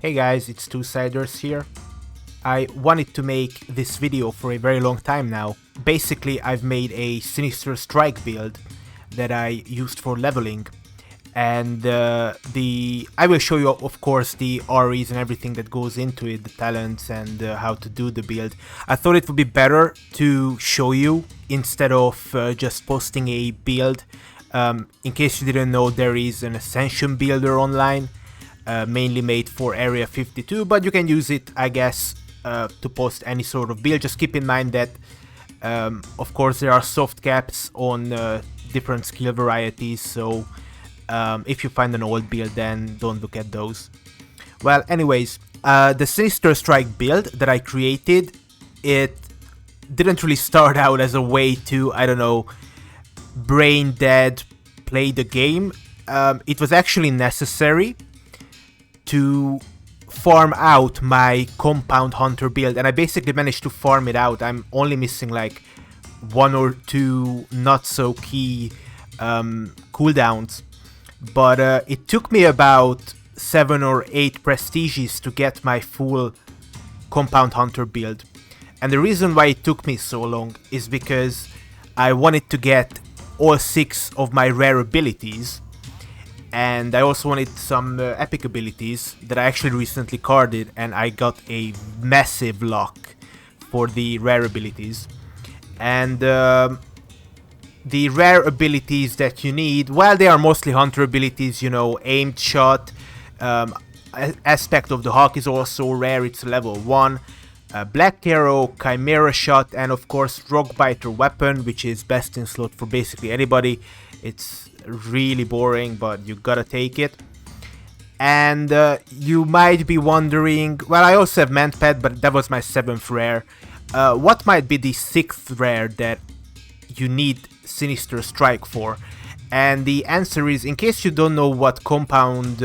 Hey guys, it's Two-Siders here. I wanted to make this video for a very long time now. Basically, I've made a Sinister Strike build that I used for leveling. And I will show you, of course, the REs and everything that goes into it, the talents and how to do the build. I thought it would be better to show you instead of just posting a build. In case you didn't know, there is an Ascension builder online, mainly made for Area 52, but you can use it, I guess, to post any sort of build. Just keep in mind that, of course, there are soft caps on different skill varieties, so if you find an old build, then don't look at those. Well, anyways, the Sinister Strike build that I created, it didn't really start out as a way to, I don't know, brain dead play the game. It was actually necessary to farm out my compound hunter build, and I basically managed to farm it out. I'm only missing like one or two not so key cooldowns, but it took me about 7 or 8 prestiges to get my full compound hunter build. And the reason why it took me so long is because I wanted to get all 6 of my rare abilities, and I also wanted some epic abilities that I actually recently carded, and I got a massive lock for the rare abilities. And the rare abilities that you need, well, they are mostly hunter abilities, you know, aimed shot, aspect of the hawk is also rare, it's level 1, black arrow, chimera shot, and of course rock biter weapon, which is best in slot for basically anybody. It's really boring, but you gotta take it. And you might be wondering, well, I also have Mantpad, but that was my 7th rare. What might be the 6th rare that you need Sinister Strike for? And the answer is, in case you don't know what compound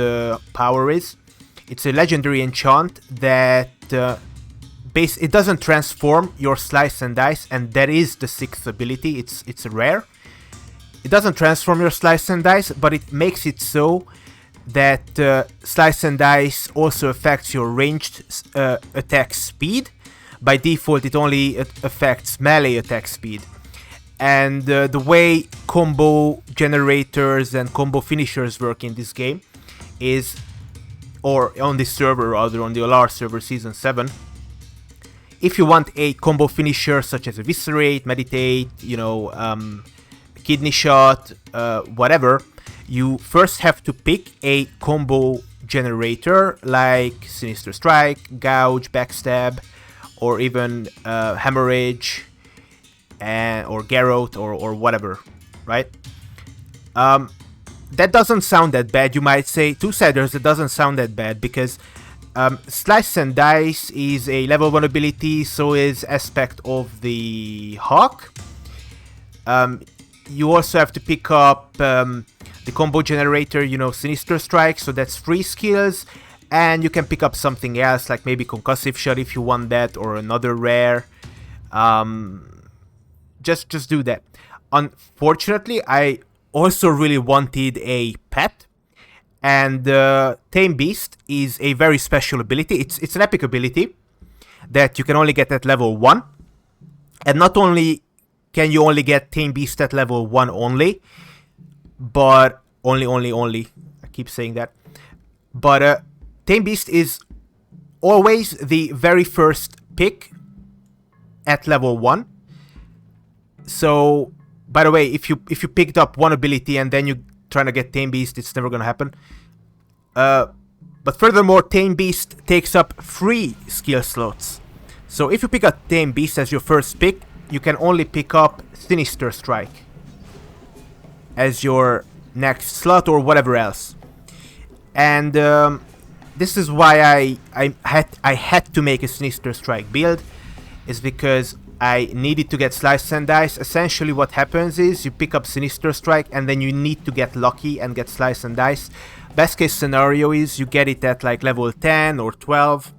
power is, it's a legendary enchant that it doesn't transform your slice and dice, and that is the 6th ability. It's a rare. It doesn't transform your slice and dice, but it makes it so that slice and dice also affects your ranged attack speed. By default, it only affects melee attack speed. And the way combo generators and combo finishers work in this game is, or on this server rather, on the LR server season 7, if you want a combo finisher such as Eviscerate, Meditate, you know, Kidney Shot, whatever, you first have to pick a combo generator like Sinister Strike, Gouge, Backstab, or even Hemorrhage, or Garrote, or whatever, right? That doesn't sound that bad. You might say, Two-Siders, it doesn't sound that bad, because Slice and Dice is a level 1 ability, so is Aspect of the Hawk. You also have to pick up the combo generator, you know, Sinister Strike, so that's 3 skills. And you can pick up something else, like maybe Concussive Shot if you want that, or another rare. Just do that. Unfortunately, I also really wanted a pet, and Tame Beast is a very special ability. It's an epic ability that you can only get at level 1, and not only can you only get Tame Beast at level 1 only, but only, I keep saying that, but Tame Beast is always the very first pick at level 1. So, by the way, if you picked up one ability and then you're trying to get Tame Beast, it's never gonna happen. But furthermore, Tame Beast takes up 3 skill slots. So if you pick up Tame Beast as your first pick, you can only pick up Sinister Strike as your next slot, or whatever else. And this is why I had to make a Sinister Strike build, is because I needed to get Slice and Dice. Essentially what happens is you pick up Sinister Strike and then you need to get lucky and get Slice and Dice. Best case scenario is you get it at like level 10 or 12.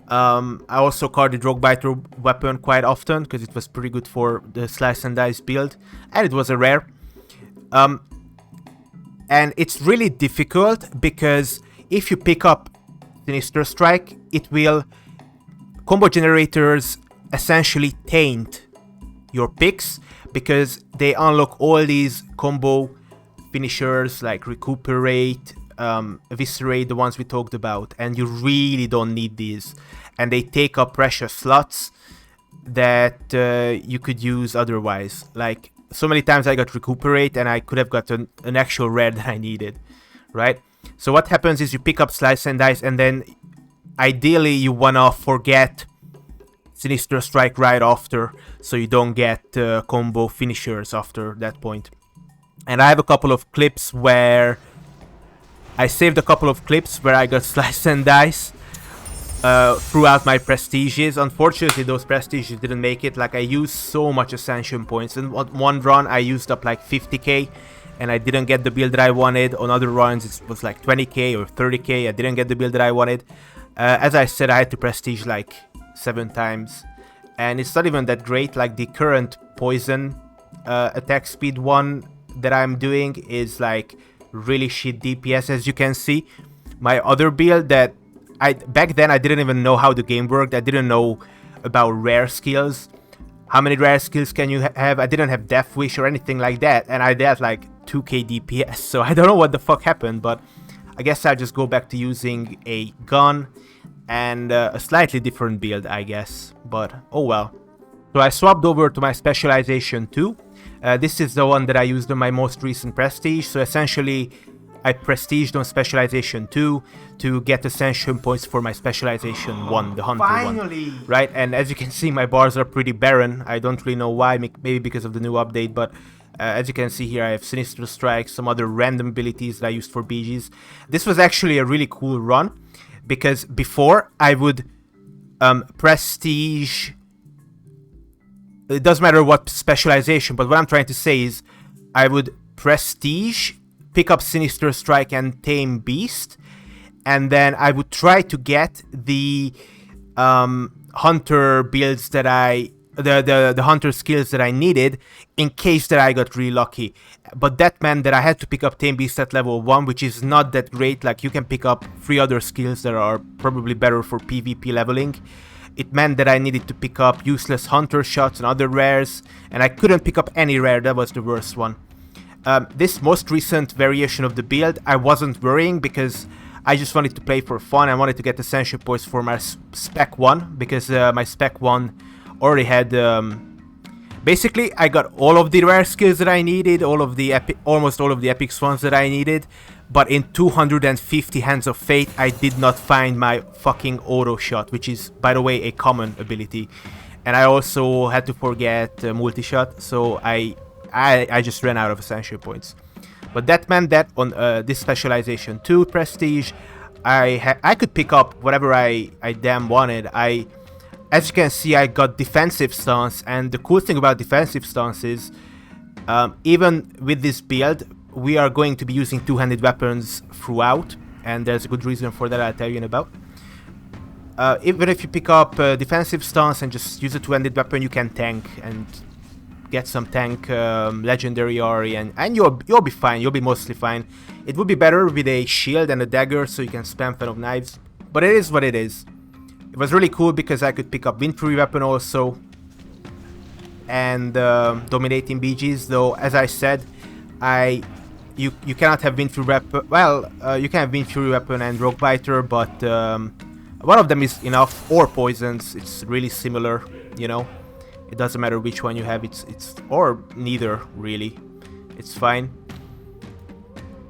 I also carded Rock Biter weapon quite often because it was pretty good for the Slice and Dice build, and it was a rare. And it's really difficult because if you pick up Sinister Strike, it will combo generators essentially taint your picks because they unlock all these combo finishers like recuperate, eviscerate, the ones we talked about, and you really don't need these, and they take up precious slots that you could use otherwise. Like, so many times I got recuperate and I could have gotten an actual rare that I needed, right? So what happens is you pick up slice and dice, and then ideally you wanna forget Sinister Strike right after, so you don't get combo finishers after that point. And I have a couple of clips where I saved a couple of clips where I got slice and dice throughout my prestiges. Unfortunately, those prestiges didn't make it. Like, I used so much Ascension points. In one run, I used up like 50k, and I didn't get the build that I wanted. On other runs, it was like 20k or 30k. I didn't get the build that I wanted. As I said, I had to prestige like 7 times. And it's not even that great. Like, the current poison attack speed one that I'm doing is like really shit DPS, as you can see. My other build that back then I didn't even know how the game worked. I didn't know about rare skills. How many rare skills can you have? I didn't have Death Wish or anything like that, and I had like 2k DPS, so I don't know what the fuck happened, but I guess I'll just go back to using a gun and a slightly different build, I guess, but oh well. So I swapped over to my specialization 2. This is the one that I used on my most recent prestige, so essentially I prestiged on specialization 2 to get Ascension points for my specialization 1, the Hunter one. Right, and as you can see, my bars are pretty barren. I don't really know why, maybe because of the new update, but as you can see here, I have Sinister Strike, some other random abilities that I used for BGs. This was actually a really cool run, because before I would prestige... It doesn't matter what specialization, but what I'm trying to say is I would prestige, pick up Sinister Strike and Tame Beast, and then I would try to get the Hunter builds that the Hunter skills that I needed in case that I got really lucky. But that meant that I had to pick up Tame Beast at level 1, which is not that great. Like, you can pick up 3 other skills that are probably better for PvP leveling. It meant that I needed to pick up useless Hunter shots and other rares, and I couldn't pick up any rare. That was the worst one. This most recent variation of the build, I wasn't worrying because I just wanted to play for fun. I wanted to get Ascension points for my Spec 1, because my Spec 1 already had... basically, I got all of the rare skills that I needed, almost all of the epic ones that I needed, but in 250 Hands of Fate, I did not find my fucking auto shot, which is, by the way, a common ability. And I also had to forget multi-shot, so I just ran out of Ascension points. But that meant that on this specialization 2 prestige, I could pick up whatever I damn wanted. As you can see, I got defensive stance, and the cool thing about defensive stance is, even with this build, we are going to be using two-handed weapons throughout, and there's a good reason for that I'll tell you in about. Even if you pick up defensive stance and just use a two-handed weapon, you can tank and get some tank legendary Ari, and you'll be fine. You'll be mostly fine. It would be better with a shield and a dagger, so you can spam Fan of Knives, but it is what it is. It was really cool because I could pick up Wintry weapon also, and dominating BGs. Though, as I said, you cannot have Wintry weapon. Well, you can have Wintry weapon and Rogue Biter, but one of them is enough, or poisons. It's really similar, you know. It doesn't matter which one you have. It's or neither really. It's fine.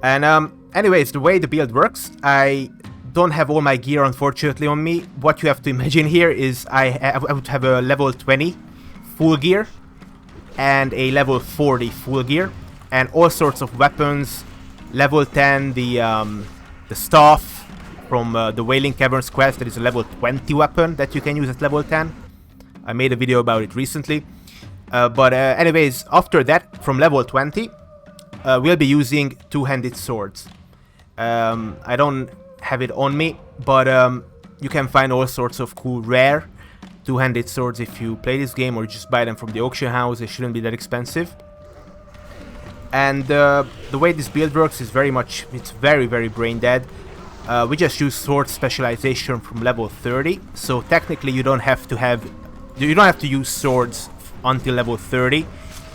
And anyways, the way the build works, I don't have all my gear unfortunately on me. What you have to imagine here is I would have a level 20 full gear and a level 40 full gear, and all sorts of weapons. Level 10, the staff from the Wailing Caverns quest, that is a level 20 weapon that you can use at level 10. I made a video about it recently. But anyways, after that, from level 20, we'll be using two-handed swords. I don't have it on me, but you can find all sorts of cool rare two-handed swords if you play this game, or just buy them from the auction house. They shouldn't be that expensive. And the way this build works is it's very, very brain dead. we just use sword specialization from level 30. So technically you don't have to use swords until level 30.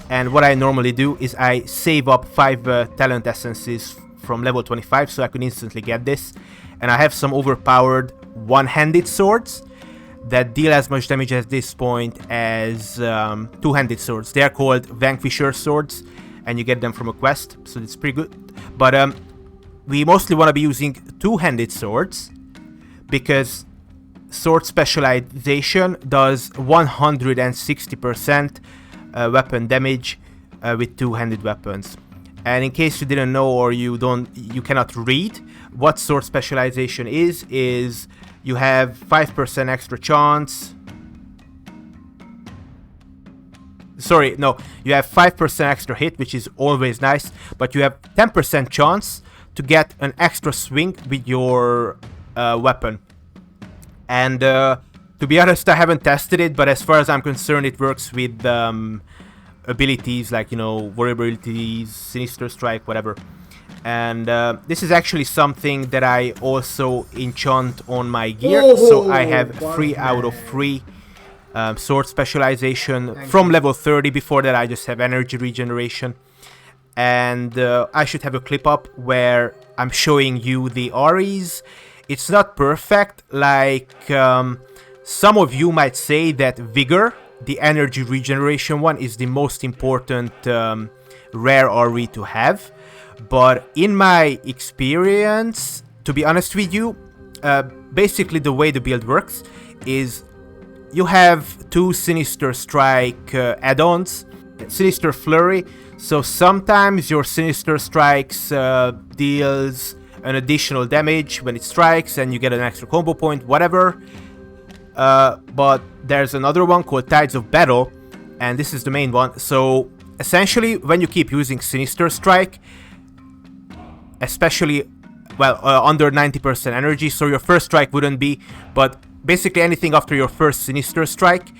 And what I normally do is I save up 5 talent essences from level 25 so I can instantly get this. And I have some overpowered one-handed swords that deal as much damage at this point as two-handed swords. They are called Vanquisher swords, and you get them from a quest, so it's pretty good. But we mostly want to be using two-handed swords because sword specialization does 160% weapon damage with two-handed weapons. And in case you didn't know or you cannot read, what sword specialization is you have 5% extra chance. Sorry, no, you have 5% extra hit, which is always nice, but you have 10% chance to get an extra swing with your weapon. And to be honest, I haven't tested it, but as far as I'm concerned, it works with abilities like, you know, warrior abilities, Sinister Strike, whatever. And this is actually something that I also enchant on my gear, so I have 3 out of 3 sword specialization from level 30. Before that I just have energy regeneration. And I should have a clip up where I'm showing you the REs. It's not perfect, like some of you might say that Vigor, the energy regeneration one, is the most important rare RE to have. But in my experience, to be honest with you, basically the way the build works is you have 2 Sinister Strike add-ons, Sinister Flurry. So sometimes your Sinister Strikes deals an additional damage when it strikes and you get an extra combo point, whatever. But there's another one called Tides of Battle, and this is the main one. So essentially when you keep using Sinister Strike, especially, well, under 90% energy, so your first strike wouldn't be, but basically anything after your first Sinister Strike,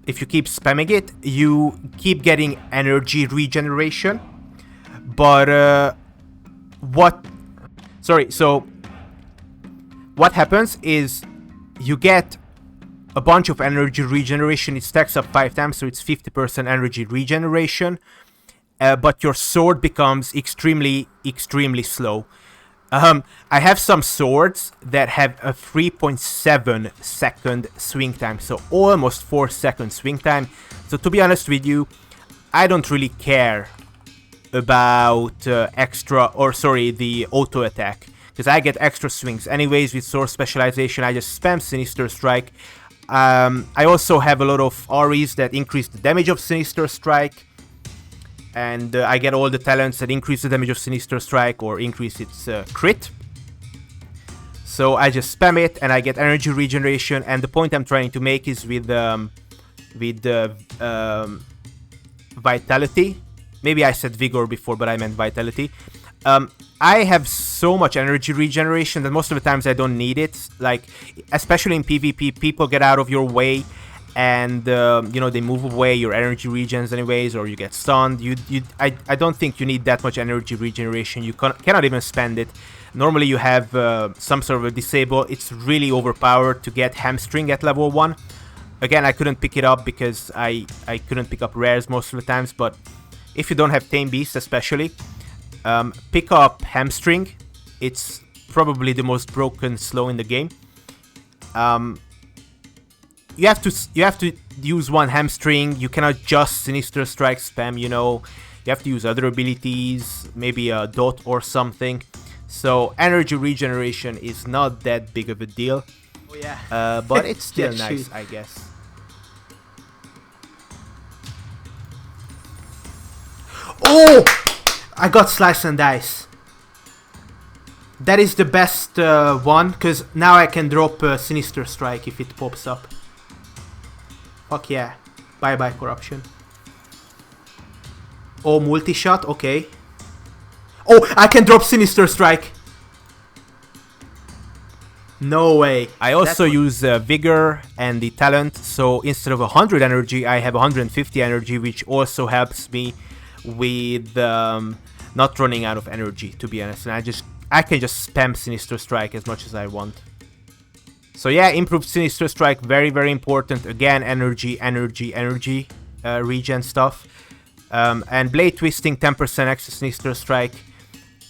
if you keep spamming it, you keep getting energy regeneration. But what happens is you get a bunch of energy regeneration. It stacks up 5 times, so it's 50% energy regeneration. But your sword becomes extremely slow. I have some swords that have a 3.7 second swing time, so almost 4 second swing time. So to be honest with you, I don't really care about the auto attack, because I get extra swings anyways with sword specialization. I just spam Sinister Strike. I also have a lot of REs that increase the damage of Sinister Strike. And I get all the talents that increase the damage of Sinister Strike or increase its crit. So I just spam it and I get energy regeneration. And the point I'm trying to make is with Vitality. Maybe I said Vigor before, but I meant Vitality. I have so much energy regeneration that most of the times I don't need it. Like, especially in PvP, people get out of your way. And you know, they move away your energy regens anyways, or you get stunned. I don't think you need that much energy regeneration. You cannot even spend it. Normally you have some sort of a disable. It's really overpowered to get hamstring at level 1. Again, I couldn't pick it up because I couldn't pick up rares most of the times. But if you don't have tame beasts, especially, pick up hamstring. It's probably the most broken slow in the game. You have to use one hamstring. You cannot just Sinister Strike spam, you know. You have to use other abilities, maybe a dot or something. So energy regeneration is not that big of a deal. Oh yeah. But it's still nice, I guess. Oh! I got Slice and Dice. That is the best one, because now I can drop Sinister Strike if it pops up. Fuck yeah. Bye bye corruption. Oh, multi-shot? Okay. Oh, I can drop Sinister Strike! No way. I also use Vigor and the talent, so instead of 100 energy, I have 150 energy, which also helps me with not running out of energy, to be honest. And I can just spam Sinister Strike as much as I want. So yeah, improved Sinister Strike, very, very important. Again, energy, regen stuff. And Blade Twisting, 10% extra Sinister Strike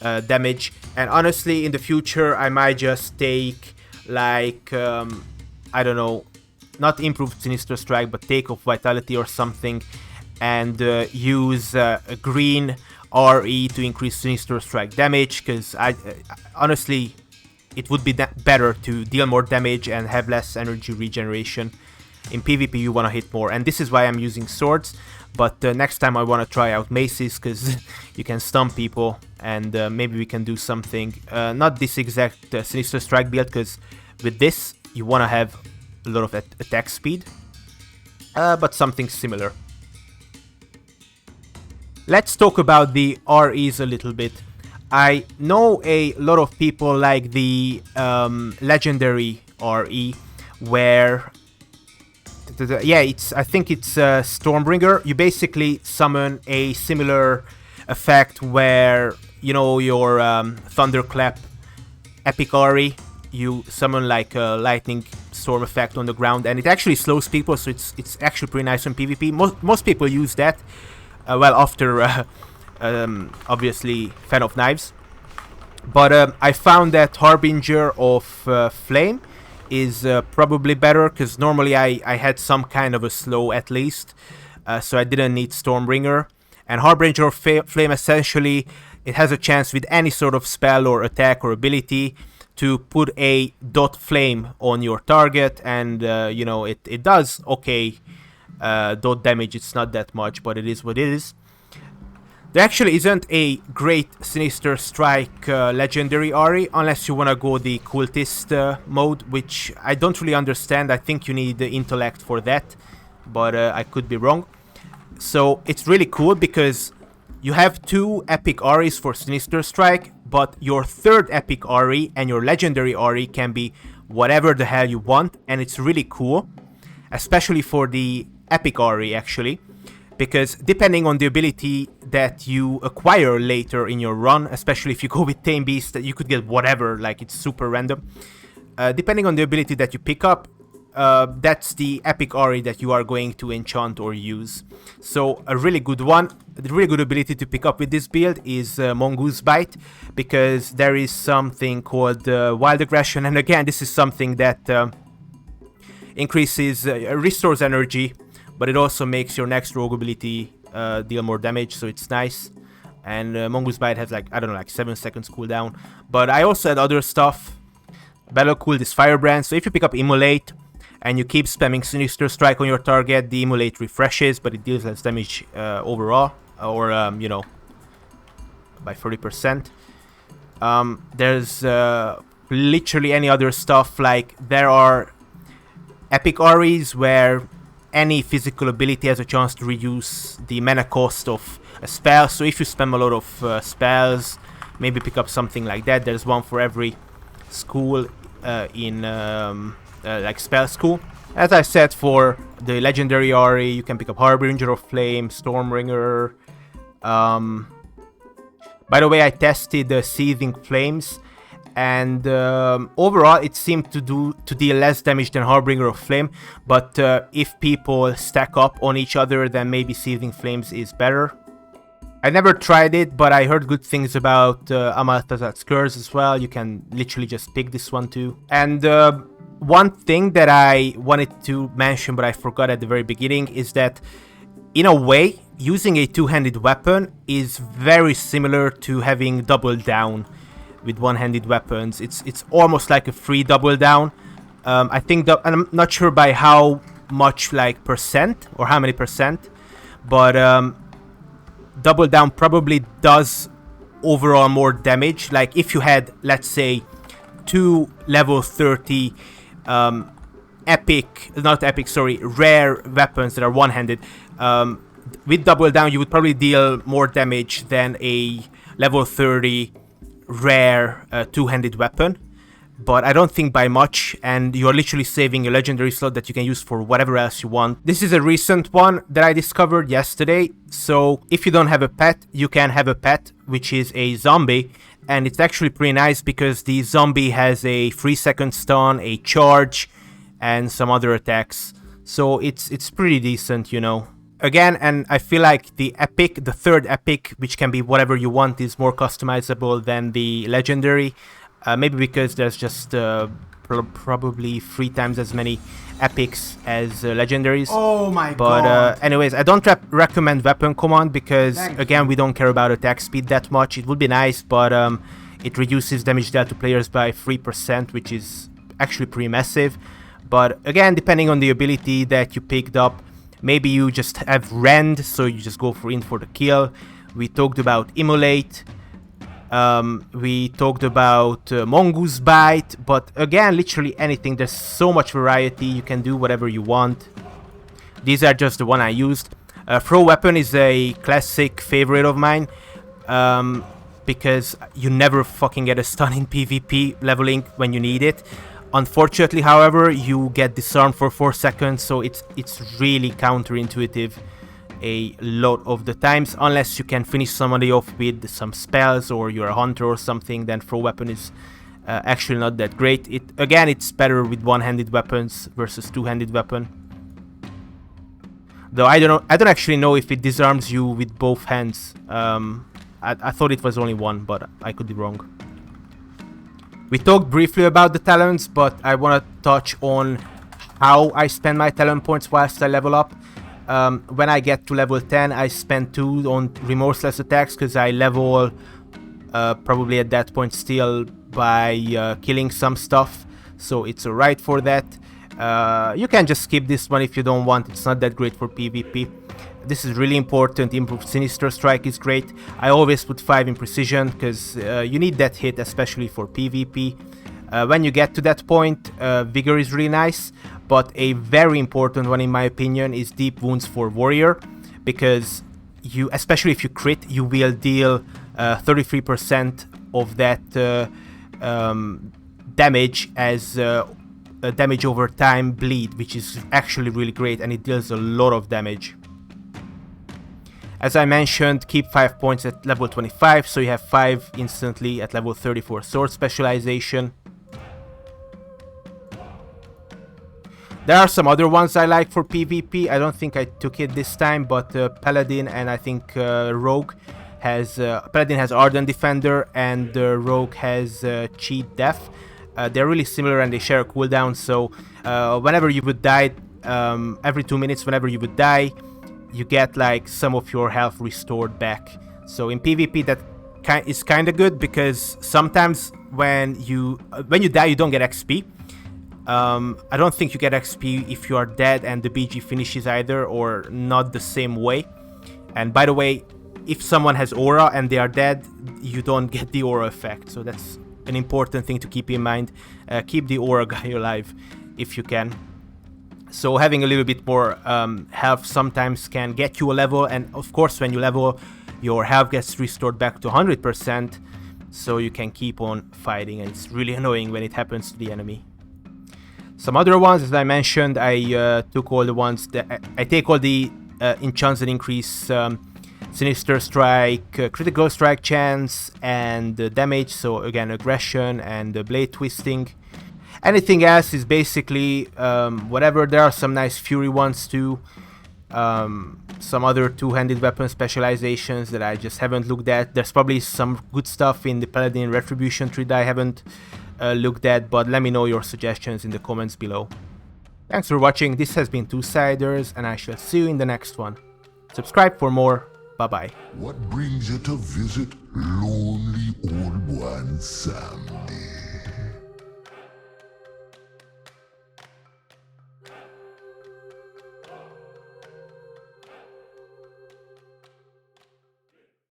damage. And honestly, in the future, I might just take, like, I don't know, not improved Sinister Strike, but take off Vitality or something, and use a green RE to increase Sinister Strike damage, because honestly, it would be better to deal more damage and have less energy regeneration. In PvP, you want to hit more, and this is why I'm using swords. But next time I want to try out maces, because you can stun people, and maybe we can do something. Not this exact Sinister Strike build, because with this, you want to have a lot of attack speed, but something similar. Let's talk about the REs a little bit. I know a lot of people like the legendary RE, where yeah, I think it's Stormbringer. You basically summon a similar effect where, you know, your Thunderclap epic RE, you summon like a lightning storm effect on the ground, and it actually slows people, so it's actually pretty nice on PvP. Most people use that. Well, after obviously Fan of Knives, but I found that Harbinger of Flame is probably better, because normally I had some kind of a slow at least, so I didn't need Stormbringer. And Harbinger of Flame, essentially, it has a chance with any sort of spell or attack or ability to put a dot flame on your target, and you know, it does okay dot damage. It's not that much, but it is what it is. There actually isn't a great Sinister Strike legendary RE, unless you want to go the cultist mode, which I don't really understand. I think you need the intellect for that, but I could be wrong. So it's really cool, because you have 2 epic REs for Sinister Strike, but your third epic RE and your legendary RE can be whatever the hell you want, and it's really cool, especially for the epic RE actually, because depending on the ability that you acquire later in your run, especially if you go with Tame Beast, you could get whatever, like it's super random. Depending on the ability that you pick up, that's the epic RE that you are going to enchant or use. So a really good one, the really good ability to pick up with this build is Mongoose Bite, because there is something called Wild Aggression, and again, this is something that increases, restores energy, but it also makes your next rogue ability deal more damage, so it's nice. And Mongoose Bite has, like, I don't know, like 7 seconds cooldown. But I also had other stuff. Battle Cool, this Firebrand. So if you pick up Immolate and you keep spamming Sinister Strike on your target, the Immolate refreshes, but it deals less damage overall, or you know, by 30%. There's literally any other stuff, like there are epic REs where any physical ability has a chance to reduce the mana cost of a spell. So if you spam a lot of spells, maybe pick up something like that. There's one for every school in like spell school. As I said, for the legendary RE, you can pick up Harbinger of Flame, Stormbringer. By the way, I tested the Seething Flames, and overall it seemed to deal less damage than Harbinger of Flame, but if people stack up on each other, then maybe Seething Flames is better. I never tried it, but I heard good things about Amalthazat's Curse as well. You can literally just pick this one too. And one thing that I wanted to mention, but I forgot at the very beginning, is that in a way, using a two-handed weapon is very similar to having double down with one-handed weapons. It's almost like a free double down. I think that, and I'm not sure by how much, like, percent or how many percent, but double down probably does overall more damage. Like if you had, let's say, 2 level 30 rare weapons that are one-handed, with double down you would probably deal more damage than a level 30 rare two-handed weapon. but I don't think by much, and you're literally saving a legendary slot that you can use for whatever else you want. This is a recent one that I discovered yesterday, so if you don't have a pet, you can have a pet, which is a zombie, and it's actually pretty nice because the zombie has a 3-second stun, a charge, and some other attacks, so it's pretty decent, you know. Again, and I feel like the epic, the third epic, which can be whatever you want, is more customizable than the legendary. Maybe because there's just probably 3 times as many epics as legendaries. Oh my god. But anyways, I don't recommend weapon command because, again, we don't care about attack speed that much. It would be nice, but it reduces damage dealt to players by 3%, which is actually pretty massive. But again, depending on the ability that you picked up, maybe you just have Rend, so you just go in for the kill. We talked about Immolate. We talked about Mongoose Bite, but again, literally anything. There's so much variety. You can do whatever you want. These are just the one I used. Throw Weapon is a classic favorite of mine, because you never fucking get a stun in PvP leveling when you need it. Unfortunately, however, you get disarmed for 4 seconds, so it's really counterintuitive a lot of the times. Unless you can finish somebody off with some spells or you're a hunter or something, then throw weapon is actually not that great. Again, it's better with one-handed weapons versus two-handed weapon. Though I don't actually know if it disarms you with both hands. I thought it was only one, but I could be wrong. We talked briefly about the talents, but I want to touch on how I spend my talent points whilst I level up. When I get to level 10, I spend 2 on remorseless attacks because I level probably at that point still by killing some stuff, so it's alright for that. You can just skip this one if you don't want. It's not that great for PvP. This is really important. Improved Sinister Strike is great. I always put 5 in precision because you need that hit, especially for PvP. When you get to that point, Vigor is really nice, but a very important one in my opinion is Deep Wounds for Warrior, because especially if you crit, you will deal 33% of that damage as damage over time bleed, which is actually really great, and it deals a lot of damage. As I mentioned, keep 5 points at level 25, so you have 5 instantly at level 34 sword specialization. There are some other ones I like for PvP. I don't think I took it this time, but Paladin and I think Rogue has... Paladin has Ardent Defender and Rogue has Cheat Death. They're really similar and they share a cooldown, so whenever you would die, every 2 minutes whenever you would die, you get like some of your health restored back. So in PvP that is kind of good, because sometimes when you die you don't get XP. I don't think you get XP if you are dead and the BG finishes either, or not the same way. And by the way, if someone has aura and they are dead, you don't get the aura effect, so that's an important thing to keep in mind. Keep the aura guy alive if you can. So having a little bit more health sometimes can get you a level, and of course when you level, your health gets restored back to 100%, so you can keep on fighting, and it's really annoying when it happens to the enemy. Some other ones, as I mentioned, I took all the ones that I take all the enchants that increase Sinister Strike, critical strike chance, and damage, so again aggression and blade twisting. Anything else is basically whatever. There are some nice fury ones too. Some other two-handed weapon specializations that I just haven't looked at. There's probably some good stuff in the Paladin Retribution tree that I haven't looked at, but let me know your suggestions in the comments below. Thanks for watching. This has been Two-Siders, and I shall see you in the next one. Subscribe for more. Bye-bye. What brings you to visit lonely old one Sam?